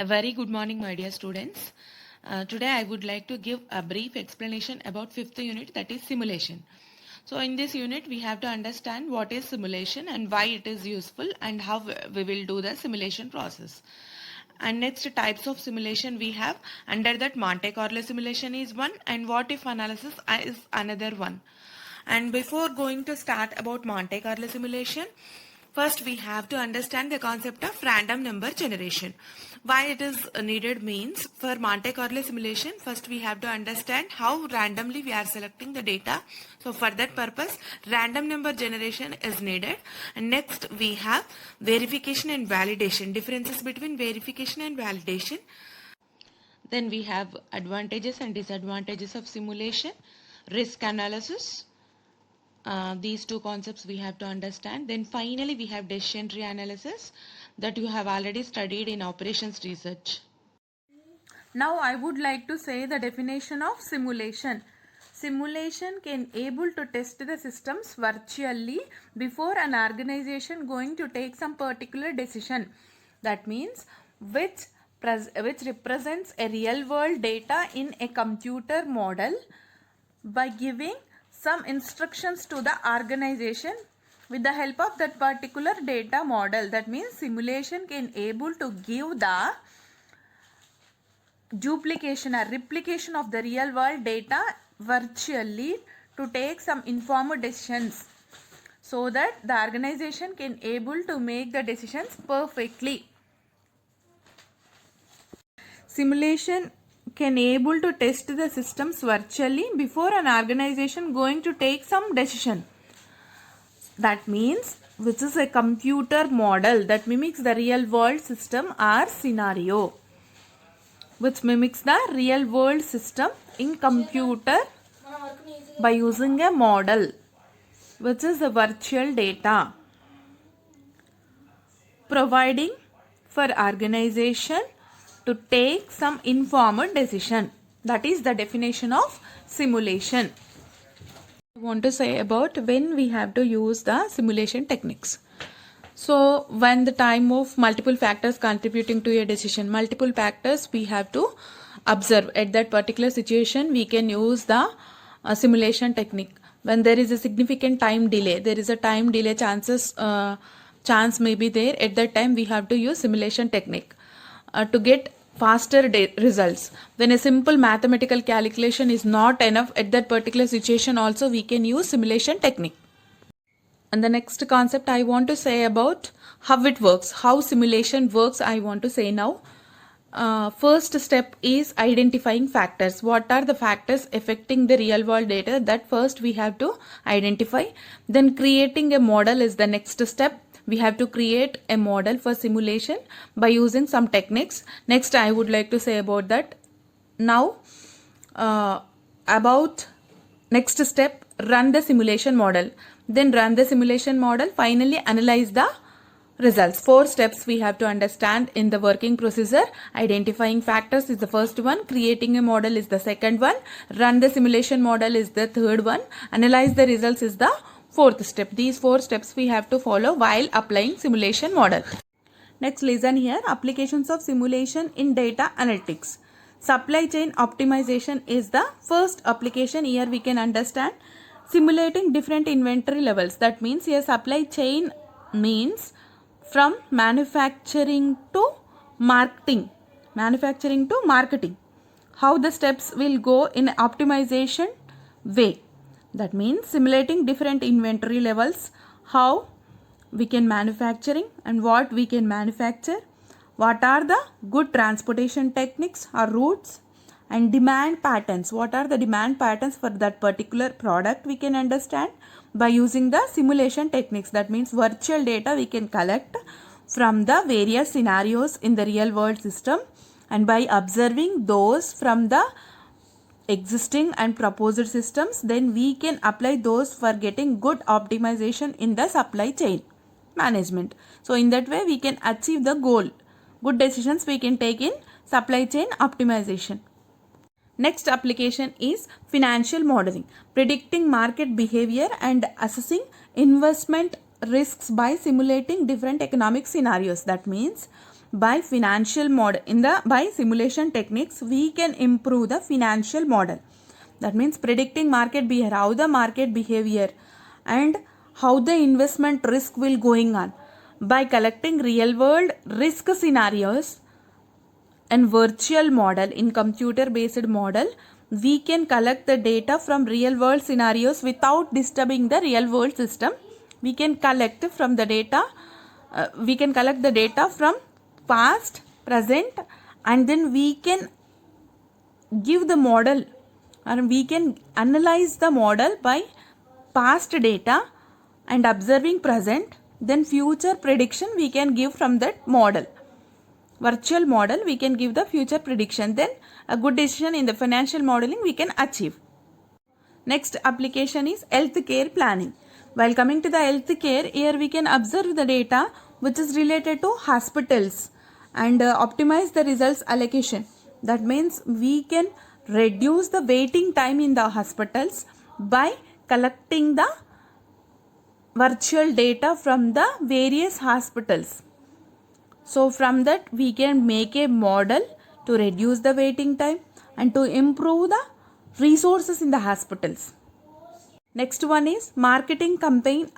A very good morning, my dear students. Today I would like to give a brief explanation about fifth unit, that is simulation. So in this unit we have to understand what is simulation and why it is useful and how we will do the simulation process. And next, types of simulation we have. Under that, Monte Carlo simulation is one and what if analysis is another one. And before going to start about Monte Carlo simulation, first we have to understand the concept of random number generation. Why it is needed means, for Monte Carlo simulation, first we have to understand how randomly we are selecting the data. So for that purpose, random number generation is needed. And next we have verification and validation, differences between verification and validation. Then we have advantages and disadvantages of simulation, risk analysis. These two concepts we have to understand. Then finally we have decision tree analysis that you have already studied in operations research. Now I would like to say the definition of simulation. Simulation can able to test the systems virtually before an organization going to take some particular decision. That means which represents a real world data in a computer model by giving some instructions to the organization with the help of that particular data model. That means simulation can able to give the duplication or replication of the real world data virtually to take some informed decisions, so that the organization can able to make the decisions perfectly. Simulation can able to test the systems virtually before an organization going to take some decision. That means which is a computer model that mimics the real world system or scenario, which mimics the real world system in computer by using a model which is the virtual data, providing for organization to take some informed decision. That is the definition of simulation. I want to say about when we have to use the simulation techniques. So when the time of multiple factors contributing to a decision, multiple factors we have to observe at that particular situation, we can use the simulation technique. When there is a significant time delay, there is a time delay chance may be there, at that time we have to use simulation technique to get faster results. When a simple mathematical calculation is not enough at that particular situation, also we can use simulation technique. And the next concept I want to say about how it works, how simulation works, I want to say now. First step is identifying factors. What are the factors affecting the real world data? That first we have to identify. Then creating a model is the next step. We have to create a model for simulation by using some techniques. Next I would like to say about that. Now about next step, run the simulation model. Then run the simulation model, finally analyze the results. 4 steps we have to understand in the working procedure. Identifying factors is the first one, creating a model is the second one, run the simulation model is the third one, analyze the results is the fourth step. These 4 steps we have to follow while applying simulation model. Next, listen here. Applications of simulation in data analytics. Supply chain optimization is the first application. Here we can understand simulating different inventory levels. That means a supply chain means from manufacturing to marketing. How the steps will go in optimization way. That means simulating different inventory levels, how we can manufacturing and what we can manufacture, what are the good transportation techniques or routes, and demand patterns. What are the demand patterns for that particular product we can understand by using the simulation techniques. That means virtual data we can collect from the various scenarios in the real world system, and by observing those from the existing and proposed systems, then we can apply those for getting good optimization in the supply chain management. So in that way we can achieve the goal. Good decisions we can take in supply chain optimization. Next application is financial modeling, predicting market behavior and assessing investment risks by simulating different economic scenarios. That means by financial model by simulation techniques we can improve the financial model. That means predicting market behavior, how the market behavior and how the investment risk will going on. By collecting real world risk scenarios and virtual model in computer based model, we can collect the data from real world scenarios without disturbing the real world system. We can collect from the data from past, present, and then we can give the model, and we can analyze the model by past data and observing present, then future prediction we can give from that model. Virtual model we can give the future prediction, then a good decision in the financial modeling we can achieve. Next application is healthcare planning. While coming to the healthcare, here we can observe the data which is related to hospitals and optimize the results allocation. That means we can reduce the waiting time in the hospitals by collecting the virtual data from the various hospitals. So from that we can make a model to reduce the waiting time and to improve the resources in the hospitals. Next one is marketing campaign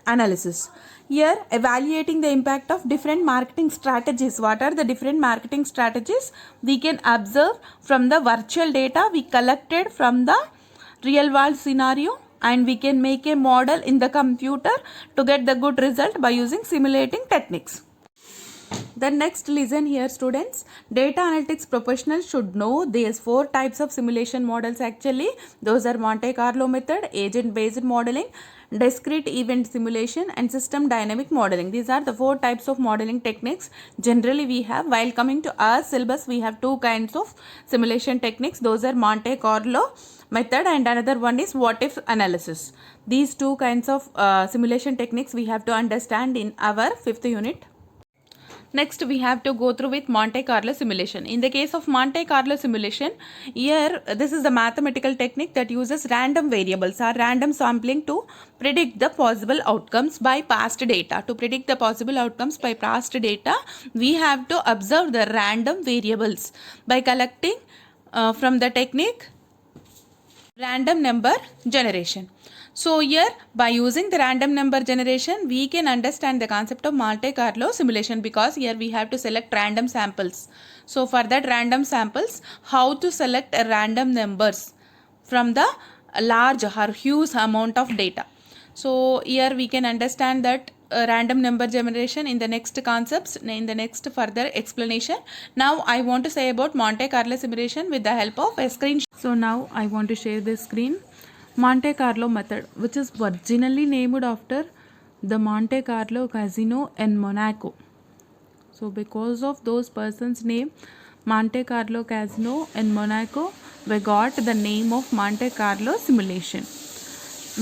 analysis. Here evaluating the impact of different marketing strategies. What are the different marketing strategies? We can observe from the virtual data we collected from the real world scenario, and we can make a model in the computer to get the good result by using simulating techniques. Then next listen here students, data analytics professionals should know these 4 types of simulation models actually. Those are Monte Carlo method, agent based modeling, discrete event simulation and system dynamic modeling. These are the 4 types of modeling techniques generally we have. While coming to our syllabus, we have 2 kinds of simulation techniques. Those are Monte Carlo method and another one is what if analysis. These 2 kinds of simulation techniques we have to understand in our 5th unit. Next we have to go through with Monte Carlo simulation. In the case of Monte Carlo simulation, here this is the mathematical technique that uses random variables or random sampling to predict the possible outcomes by past data. To predict the possible outcomes by past data, we have to observe the random variables by collecting from the technique random number generation. So here by using the random number generation we can understand the concept of Monte Carlo simulation, because here we have to select random samples. So for that random samples, how to select a random numbers from the large or huge amount of data. So here we can understand that random number generation in the next concepts, in the next further explanation. Now I want to say about Monte Carlo simulation with the help of a screen. So now I want to share this screen. Monte Carlo method, which is originally named after the Monte Carlo casino in Monaco. So because of those persons' name, Monte Carlo casino in Monaco, we got the name of Monte Carlo simulation.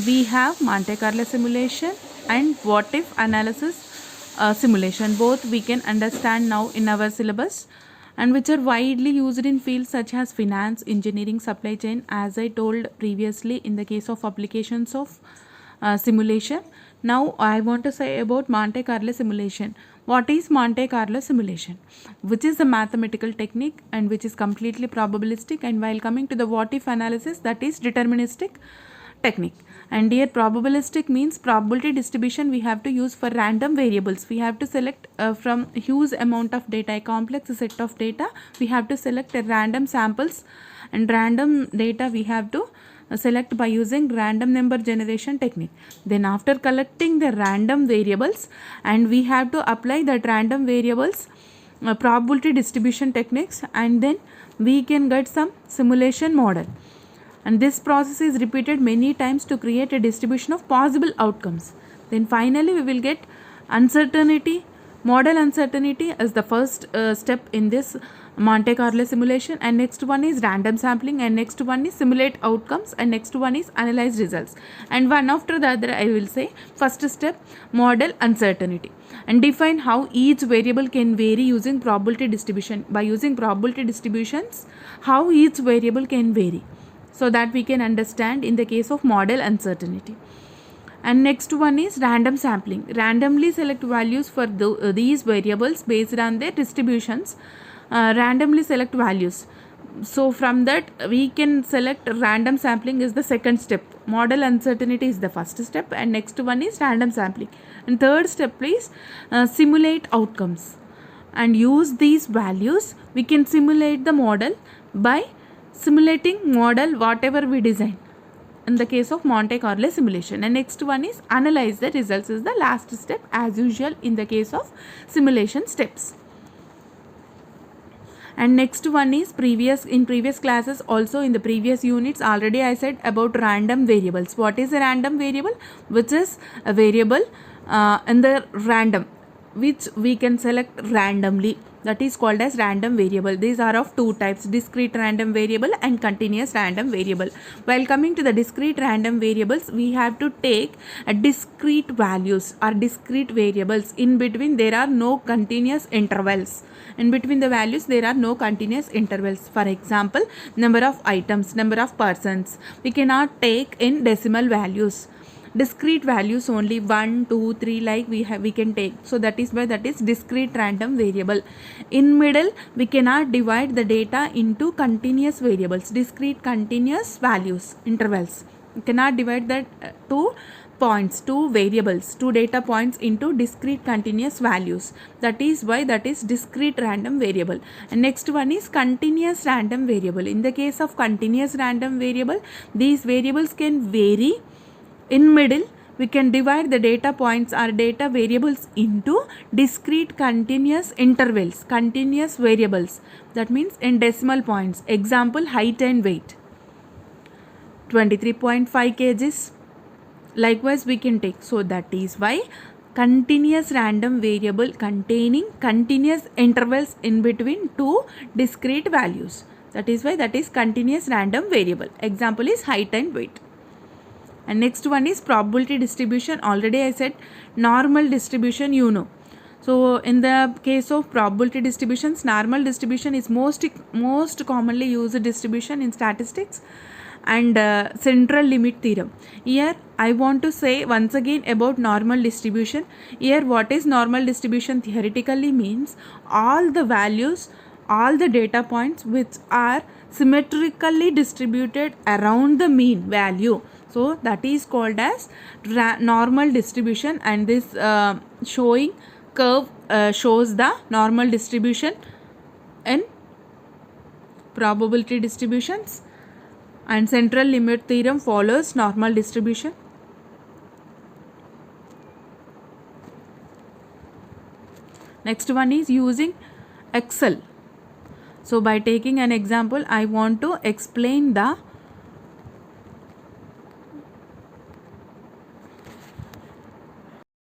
We have Monte Carlo simulation and what if analysis simulation. Both we can understand now in our syllabus, and which are widely used in fields such as finance, engineering, supply chain, as I told previously in the case of applications of simulation. Now I want to say about Monte Carlo simulation. What is Monte Carlo simulation? Which is a mathematical technique and which is completely probabilistic, and while coming to the what if analysis, that is deterministic technique. And here probabilistic means probability distribution we have to use for random variables. We have to select from huge amount of data, a complex set of data. We have to select a random samples, and random data we have to select by using random number generation technique. Then after collecting the random variables, and we have to apply that random variables probability distribution techniques, and then we can get some simulation model. And this process is repeated many times to create a distribution of possible outcomes. Then finally we will get uncertainty, model uncertainty as the first step in this Monte Carlo simulation, and next one is random sampling, and next one is simulate outcomes, and next one is analyze results, and one after the other I will say. First step, model uncertainty, and define how each variable can vary using probability distribution. By using probability distributions, how each variable can vary, so that we can understand in the case of model uncertainty. And next one is random sampling. Randomly select values for these variables based on their distributions. Randomly select values. So from that we can select random sampling is the second step. Model uncertainty is the first step, and next one is random sampling. And third step is simulate outcomes. And use these values, we can simulate the model by simulating model whatever we design in the case of Monte Carlo simulation. And next one is analyze the results is the last step as usual in the case of simulation steps. And next one is in previous classes, also in the previous units already I said about random variables. What is a random variable? Which is a variable in the random which we can select randomly, that is called as random variable. These are of two types, discrete random variable and continuous random variable. While coming to the discrete random variables, we have to take a discrete values or discrete variables. In between there are no continuous intervals. In between the values there are no continuous intervals. For example, number of items, number of persons. We cannot take in decimal values. Discrete values only 1, 2, 3 like we can take. So that is why that is discrete random variable. In middle we cannot divide the data into continuous variables, discrete continuous values, intervals. We cannot divide that two points, two variables, two data points into discrete continuous values. That is why that is discrete random variable. And next one is continuous random variable. In the case of continuous random variable, these variables can vary. In middle we can divide the data points or data variables into discrete continuous intervals, continuous variables. That means in decimal points. Example, height and weight 23.5 kgs. Likewise we can take. So that is why continuous random variable containing continuous intervals in between two discrete values. That is why that is continuous random variable. Example is height and weight. And next one is probability distribution. Already I said normal distribution, you know. So in the case of probability distributions, normal distribution is most commonly used distribution in statistics, and central limit theorem. Here I want to say once again about normal distribution. Here what is normal distribution theoretically means all the values, all the data points which are symmetrically distributed around the mean value. So that is called as normal distribution, and this showing curve shows the normal distribution in probability distributions, and central limit theorem follows normal distribution. Next one is using Excel. So by taking an example, I want to explain the